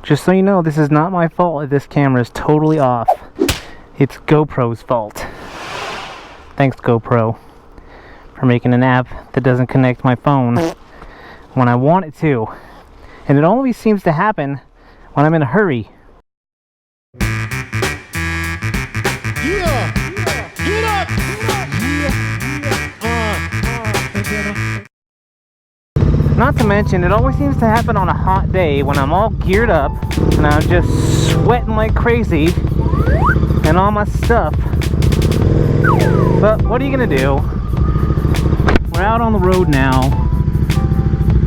Just so you know, this is not my fault if this camera is totally off. It's GoPro's fault. Thanks, GoPro, for making an app that doesn't connect my phone when I want it to. And it only seems to happen when I'm in a hurry. Not to mention, it always seems to happen on a hot day when I'm all geared up and I'm just sweating like crazy and all my stuff. But what are you gonna do? We're out on the road now.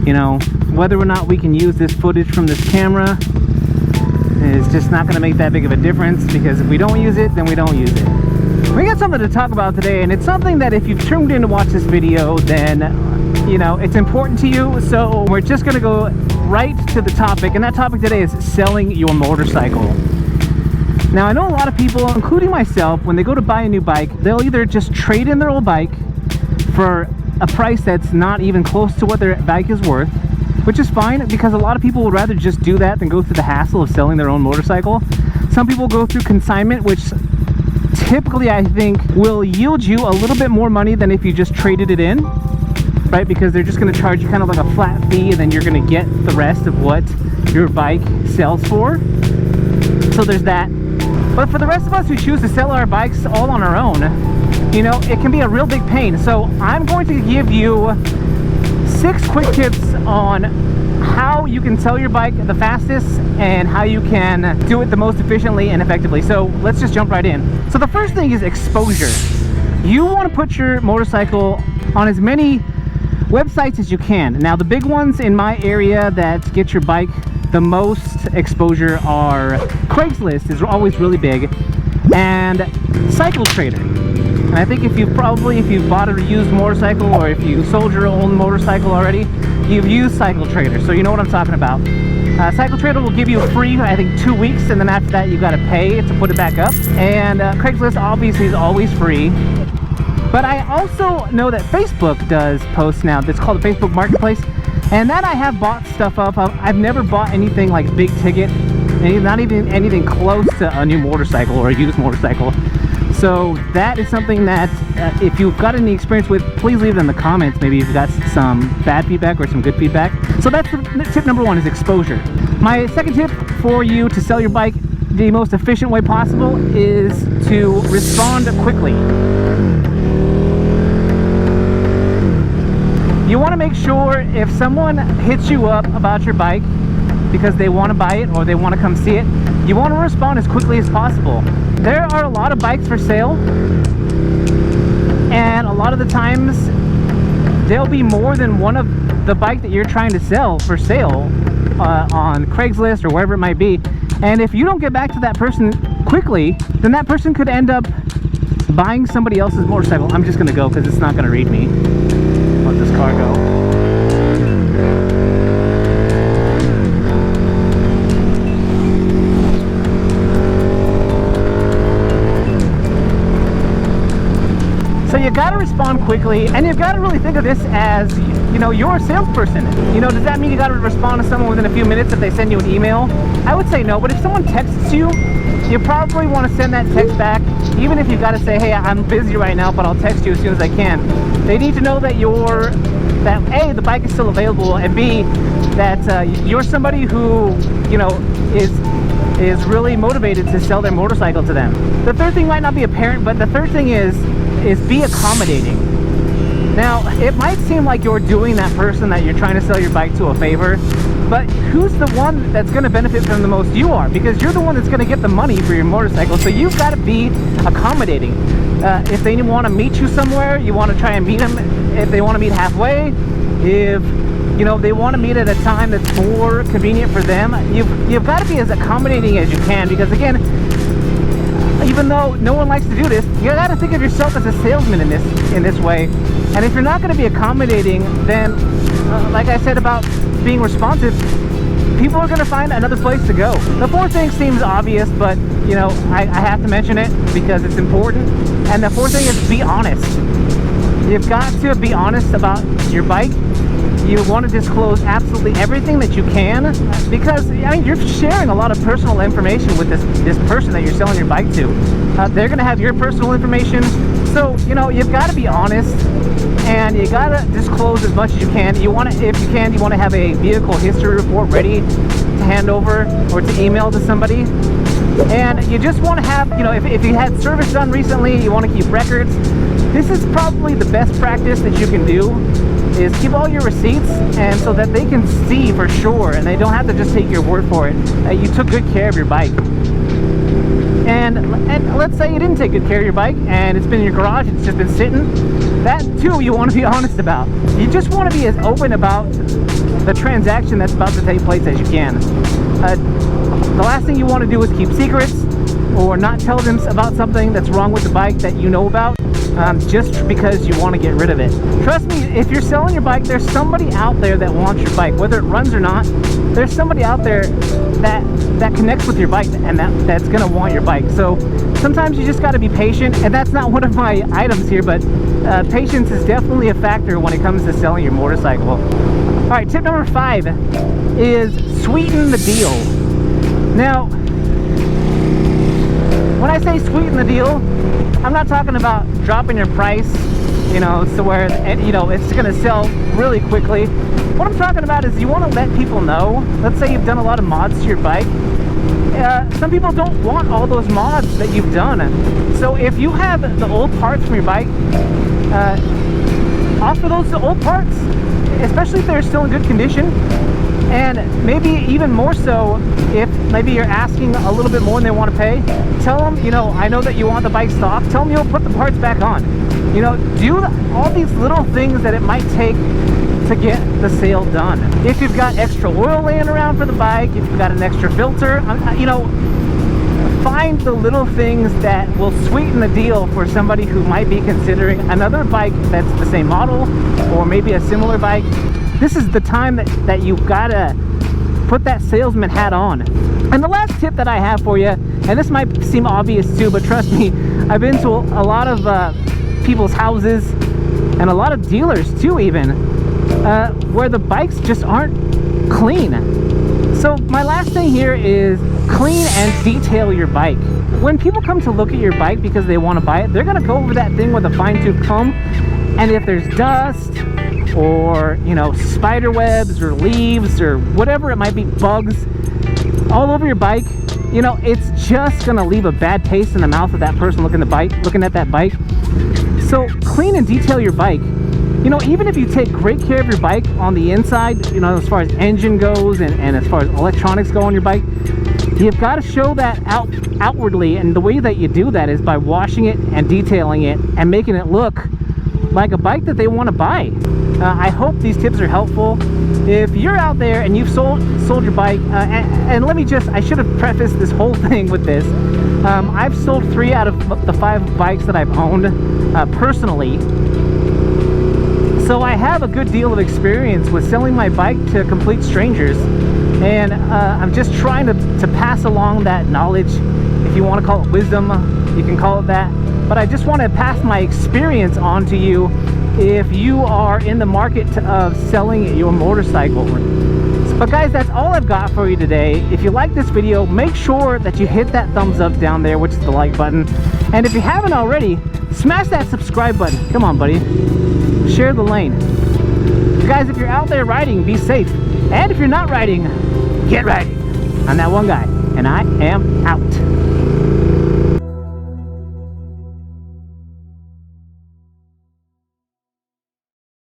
You know, whether or not we can use this footage from this camera is just not gonna make that big of a difference, because if we don't use it, then we don't use it. We got something to talk about today, and it's something that if you've tuned in to watch this video, then you know, it's important to you. So we're just gonna go right to the topic, and that topic today is selling your motorcycle. Now, I know a lot of people, including myself, when they go to buy a new bike, they'll either just trade in their old bike for a price that's not even close to what their bike is worth, which is fine, because a lot of people would rather just do that than go through the hassle of selling their own motorcycle. Some people go through consignment, which typically I think will yield you a little bit more money than if you just traded it in. Right, because they're just going to charge you kind of like a flat fee, and then you're going to get the rest of what your bike sells for. So there's that. But for the rest of us who choose to sell our bikes all on our own, you know, it can be a real big pain. So I'm going to give you 6 quick tips on how you can sell your bike the fastest and how you can do it the most efficiently and effectively. So let's just jump right in. So the first thing is exposure. You want to put your motorcycle on as many websites as you can. Now, the big ones in my area that get your bike the most exposure are Craigslist is always really big, and Cycle Trader. And I think if you've bought a used motorcycle, or if you sold your own motorcycle already, you've used Cycle Trader, so you know what I'm talking about. Cycle Trader will give you a free, I think, 2 weeks, and then after that you got to pay to put it back up. And Craigslist obviously is always free. But I also know that Facebook does posts now. It's called the Facebook Marketplace, and that I have bought stuff up. I've never bought anything like big ticket, not even anything close to a new motorcycle or a used motorcycle. So that is something that if you've got any experience with, please leave it in the comments. Maybe you've got some bad feedback or some good feedback. So that's tip number 1, is exposure. My second tip for you to sell your bike the most efficient way possible is to respond quickly. You want to make sure if someone hits you up about your bike because they want to buy it or they want to come see it, you want to respond as quickly as possible. There are a lot of bikes for sale, and a lot of the times there'll be more than one of the bike that you're trying to sell for sale on Craigslist or wherever it might be. And if you don't get back to that person quickly, then that person could end up buying somebody else's motorcycle. I'm just going to go because it's not going to read me. Let this car go. So you got to respond quickly, and you've got to really think of this as, you know, you're a salesperson. You know, does that mean you got to respond to someone within a few minutes if they send you an email? I would say no, but if someone texts you, you probably want to send that text back, even if you've got to say, hey, I'm busy right now, but I'll text you as soon as I can. They need to know that A, the bike is still available, and B, that you're somebody who, you know, is really motivated to sell their motorcycle to them. The third thing might not be apparent, but the third thing is be accommodating. Now, it might seem like you're doing that person that you're trying to sell your bike to a favor, but who's the one that's going to benefit from the most? You are, because you're the one that's going to get the money for your motorcycle. So you've got to be accommodating. If they want to meet you somewhere, you want to try and meet them. If they want to meet halfway, if you know they want to meet at a time that's more convenient for them, you've got to be as accommodating as you can, because again, even though no one likes to do this, you got to think of yourself as a salesman in this way. And if you're not going to be accommodating, then like I said about being responsive, people are going to find another place to go. The fourth thing seems obvious, but you know, I have to mention it because it's important. And the fourth thing is be honest. You've got to be honest about your bike. You want to disclose absolutely everything that you can, because I mean, you're sharing a lot of personal information with this person that you're selling your bike to. They're going to have your personal information, so you know you've got to be honest, and you got to disclose as much as you can. You want to, if you can, you want to have a vehicle history report ready to hand over or to email to somebody. And you just want to have, you know, if you had service done recently, you want to keep records. This is probably the best practice that you can do, is keep all your receipts, and so that they can see for sure and they don't have to just take your word for it that you took good care of your bike. And let's say you didn't take good care of your bike and it's been in your garage, it's just been sitting. That too you want to be honest about. You just want to be as open about the transaction that's about to take place as you can. The last thing you want to do is keep secrets or not tell them about something that's wrong with the bike that you know about, just because you want to get rid of it. Trust me, if you're selling your bike, there's somebody out there that wants your bike, whether it runs or not. There's somebody out there that connects with your bike and that's going to want your bike. So sometimes you just got to be patient, and that's not one of my items here, but patience is definitely a factor when it comes to selling your motorcycle. All right, tip number 5 is sweeten the deal. Now, when I say sweeten the deal, I'm not talking about dropping your price, you know, so where, you know, it's going to sell really quickly. What I'm talking about is you want to let people know. Let's say you've done a lot of mods to your bike. Some people don't want all those mods that you've done. So if you have the old parts from your bike, offer those old parts, especially if they're still in good condition. And maybe even more so if maybe you're asking a little bit more than they want to pay. Tell them, you know, I know that you want the bike stock. Tell them you'll put the parts back on. You know, do all these little things that it might take to get the sale done. If you've got extra oil laying around for the bike, if you've got an extra filter, you know, find the little things that will sweeten the deal for somebody who might be considering another bike that's the same model or maybe a similar bike. This is the time that you've got to put that salesman hat on. And the last tip that I have for you, and this might seem obvious too, but trust me, I've been to a lot of people's houses and a lot of dealers too even, where the bikes just aren't clean. So my last thing here is clean and detail your bike. When people come to look at your bike because they want to buy it, they're going to go over that thing with a fine-tooth comb, and if there's dust or, you know, spider webs or leaves or whatever it might be, bugs all over your bike, you know, it's just gonna leave a bad taste in the mouth of that person looking at that bike. So clean and detail your bike. You know, even if you take great care of your bike on the inside, you know, as far as engine goes and as far as electronics go on your bike, you've got to show that outwardly, and the way that you do that is by washing it and detailing it and making it look like a bike that they want to buy. I hope these tips are helpful. If you're out there and you've sold your bike, and let me just, I should have prefaced this whole thing with this. I've sold 3 out of the 5 bikes that I've owned personally. So I have a good deal of experience with selling my bike to complete strangers. And I'm just trying to pass along that knowledge. If you want to call it wisdom, you can call it that. But I just want to pass my experience on to you if you are in the market of selling your motorcycle. But guys, that's all I've got for you today. If you like this video, make sure that you hit that thumbs up down there, which is the like button. And if you haven't already, smash that subscribe button. Come on, buddy. Share the lane. Guys, if you're out there riding, be safe. And if you're not riding, get riding. I'm that one guy, and I am out.